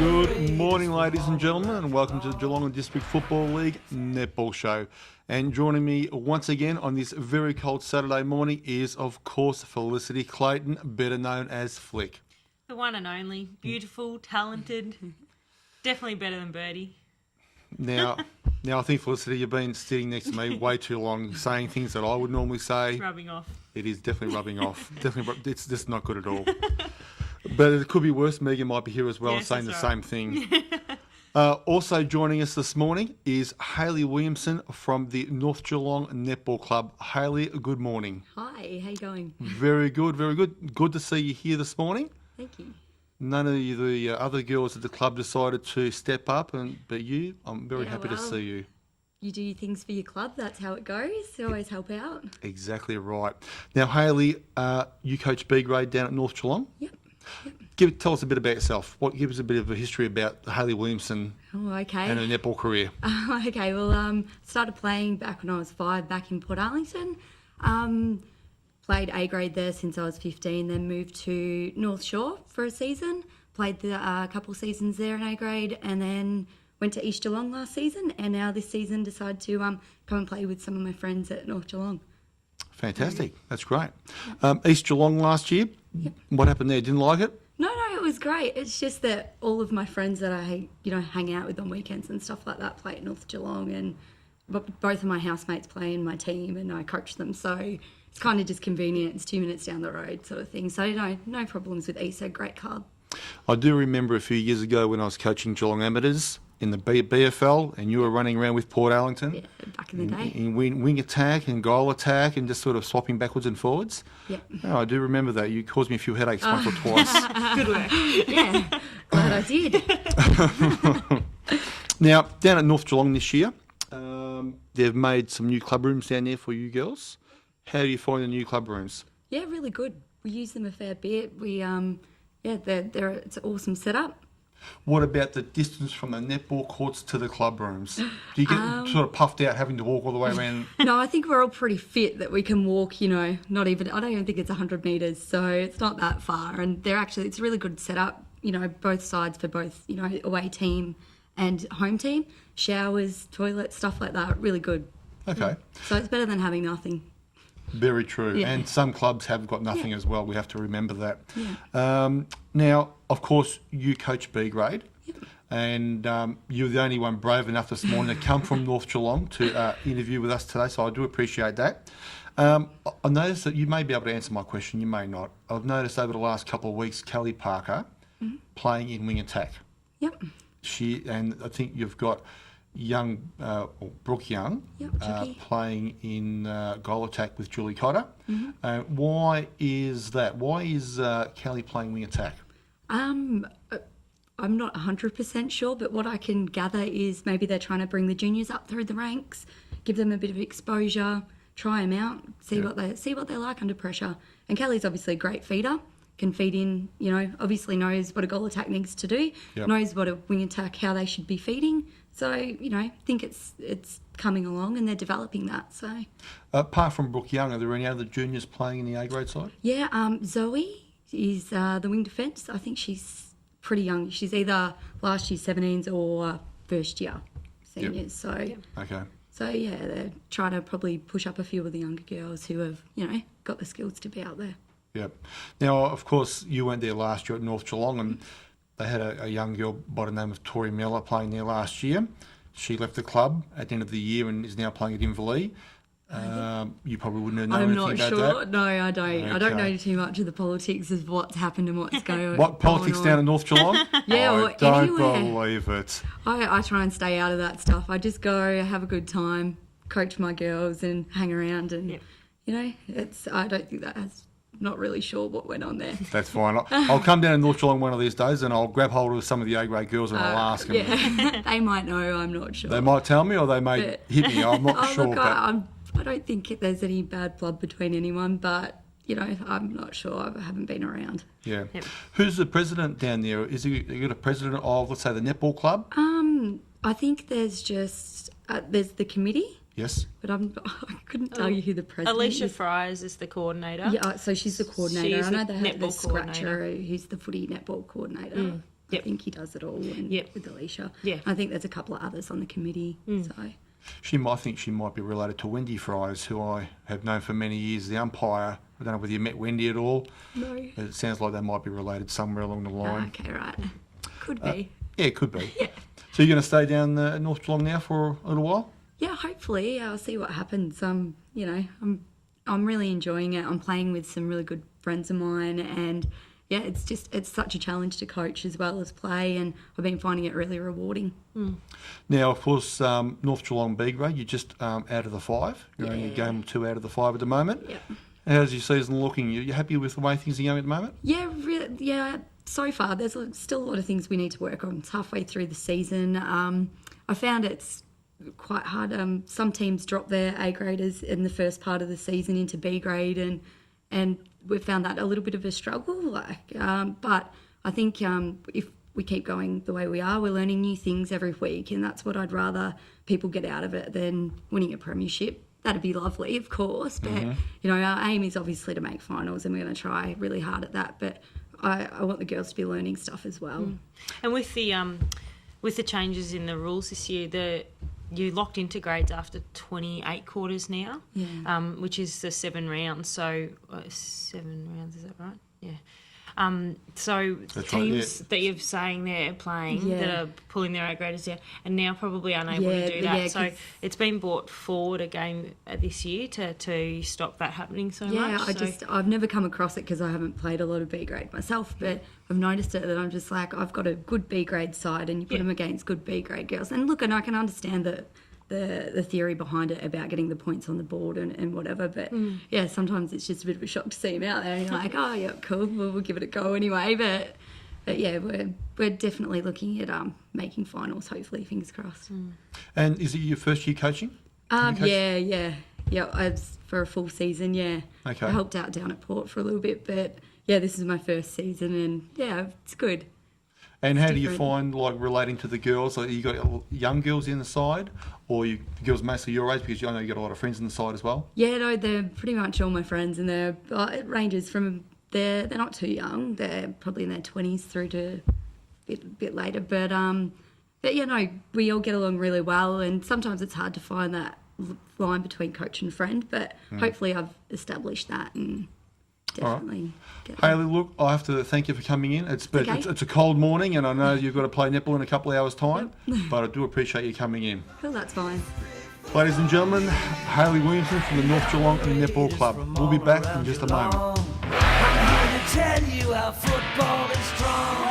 Good morning, ladies and gentlemen, and welcome to the Geelong District Football League Netball Show. And joining me once again on this very cold Saturday morning is, of course, Felicity Clayton, better known as Flick. The one and only. Beautiful, talented. Definitely better than Birdie. Now, I think, Felicity, you've been sitting next to me way too long, saying things that I would normally say. It's rubbing off. It is definitely rubbing off. It's just not good at all. But it could be worse. Megan might be here as well and saying the same thing. Also joining us this morning is Hayley Williamson from the North Geelong Netball Club. Hayley, good morning. Hi, how you going? Very good, very good. Good to see you here this morning. Thank you. None of the other girls at the club decided to step up, but you, I'm very happy to see you. You do things for your club, that's how it goes. You always help out. Exactly right. Now, Hayley, you coach B grade down at North Geelong? Yep. Tell us a bit about yourself. Give us a bit of a history about Hayley Williamson and her netball career. Okay, well, started playing back when I was 5 back in Port Arlington. Played A grade there since I was 15, then moved to North Shore for a season. Played a couple seasons there in A grade, and then went to East Geelong last season, and now this season decided to come and play with some of my friends at North Geelong. Fantastic. That's great. East Geelong last year, What happened there? Didn't like it? No, it was great. It's just that all of my friends that I, hang out with on weekends and stuff like that play at North Geelong, and both of my housemates play in my team and I coach them, so it's kind of just convenient. It's 2 minutes down the road sort of thing. So no problems with East, a great club. I do remember a few years ago when I was coaching Geelong Amateurs in the BFL, and you were running around with Port Arlington. Yeah, back in the day. In wing attack and goal attack and just sort of swapping backwards and forwards. Yeah. Oh, I do remember that. You caused me a few headaches once or twice. Good work. Yeah, glad I did. Now, down at North Geelong this year, they've made some new club rooms down there for you girls. How do you find the new club rooms? Yeah, really good. We use them a fair bit. We, it's an awesome setup. What about the distance from the netball courts to the club rooms? Do you get sort of puffed out having to walk all the way around? No, I think we're all pretty fit that we can walk, I don't even think it's 100 metres, so it's not that far. And it's a really good setup, both sides for both, away team and home team. Showers, toilets, stuff like that, really good. Okay. So it's better than having nothing. Very true. Yeah. And some clubs have got nothing as well. We have to remember that. Yeah. Now, of course, you coach B grade. Yep. And you're the only one brave enough this morning to come from North Geelong to interview with us today, so I do appreciate that. I noticed that you may be able to answer my question, you may not. I've noticed over the last couple of weeks, Kelly Parker playing in wing attack. Yep. And I think you've got Brooke Young playing in goal attack with Julie Cotter. Mm-hmm. Why is that? Why is Kelly playing wing attack? I'm not 100% sure, but what I can gather is maybe they're trying to bring the juniors up through the ranks, give them a bit of exposure, try them out, see what they're like under pressure. And Kelly's obviously a great feeder, can feed in, obviously knows what a goal attack needs to do, knows what a wing attack, how they should be feeding. So, think it's coming along and they're developing that. So, apart from Brooke Young, are there any other juniors playing in the A grade side? Yeah, Zoe is the wing defence. I think she's pretty young. She's either last year 17s or first year seniors. Yep. So they're trying to probably push up a few of the younger girls who have, got the skills to be out there. Yep. Now, of course, you went there last year at North Geelong, and they had a young girl by the name of Tori Miller playing there last year. She left the club at the end of the year and is now playing at Inverleigh. You probably wouldn't know anything about that. I'm not sure. No, I don't. Okay. I don't know too much of the politics of what's happened and what's going on. What politics down in North Geelong? Yeah, I don't believe it. I try and stay out of that stuff. I just go have a good time, coach my girls, and hang around. And I don't think that has. Not really sure what went on there. That's fine. I'll come down to North Geelong one of these days and I'll grab hold of some of the A-grade girls and I'll ask them. Yeah, they might know, I'm not sure. They might tell me or they may hit me, I'm not sure. Look, I don't think there's any bad blood between anyone, but, I'm not sure. I haven't been around. Yeah. Yep. Who's the president down there? Is he a president of, let's say, the netball club? I think there's just, there's the committee. Yes. But I couldn't tell you who the president Alicia is. Fries is the coordinator. Yeah, so she's the coordinator. She's I know they have the netball Scratcher, who's the footy netball coordinator. I think he does it all and with Alicia. Yeah. I think there's a couple of others on the committee. So I think she might be related to Wendy Fries, who I have known for many years, the umpire. I don't know whether you met Wendy at all. no. It sounds like they might be related somewhere along the line. Okay, right. Could be. Yeah, it could be. So you're going to stay down at North Geelong now for a little while? Yeah, hopefully. I'll see what happens. You know, I'm really enjoying it. I'm playing with some really good friends of mine, and yeah, it's such a challenge to coach as well as play, and I've been finding it really rewarding. Now, of course, North Geelong B grade, you're just out of the 5. You're only a game or 2 out of the 5 at the moment. Yeah. How's your season looking? You happy with the way things are going at the moment? Yeah, really, yeah. So far, there's still a lot of things we need to work on. It's halfway through the season. I found it's quite hard. Some teams drop their A graders in the first part of the season into B grade, and we've found that a little bit of a struggle. But I think if we keep going the way we are, we're learning new things every week, and that's what I'd rather people get out of it than winning a premiership. That'd be lovely, of course, but you know, our aim is obviously to make finals, and we're going to try really hard at that. But I want the girls to be learning stuff as well. And with the changes in the rules this year, you locked into grades after 28 quarters now, which is the 7 rounds. So 7 rounds, is that right? Yeah. So That's teams right, that you're saying they're playing that are pulling their A graders down and now probably unable to do that. So it's been brought forward a game this year to stop that happening so much. Yeah, I've never come across it because I haven't played a lot of B grade myself, but I've noticed it that I'm just like, I've got a good B grade side and you put them against good B grade girls. And look, and I can understand the theory behind it about getting the points on the board and whatever, but yeah, sometimes it's just a bit of a shock to see them out there and you're like, oh yeah, cool, we'll give it a go anyway. But yeah, we're definitely looking at making finals, hopefully, fingers crossed. And is it your first year coaching? Yeah, I was for a full season. Okay. I helped out down at Port for a little bit, but yeah, this is my first season, and yeah, it's good. And how do you find, like, relating to the girls? Like, you got young girls in the side, or the girls mostly your age, because I know you got a lot of friends in the side as well? Yeah, no, they're pretty much all my friends, and it ranges from they're not too young. They're probably in their 20s through to a bit later, but yeah, no, we all get along really well, and sometimes it's hard to find that line between coach and friend, but hopefully I've established that and. Definitely. Hayley, look, I have to thank you for coming in. It's a cold morning, and I know you've got to play netball in a couple of hours' time, but I do appreciate you coming in. Well, that's fine. Ladies and gentlemen, Hayley Williamson from the North Geelong Netball Club. We'll be back in just a moment. I'm here to tell you how football is strong.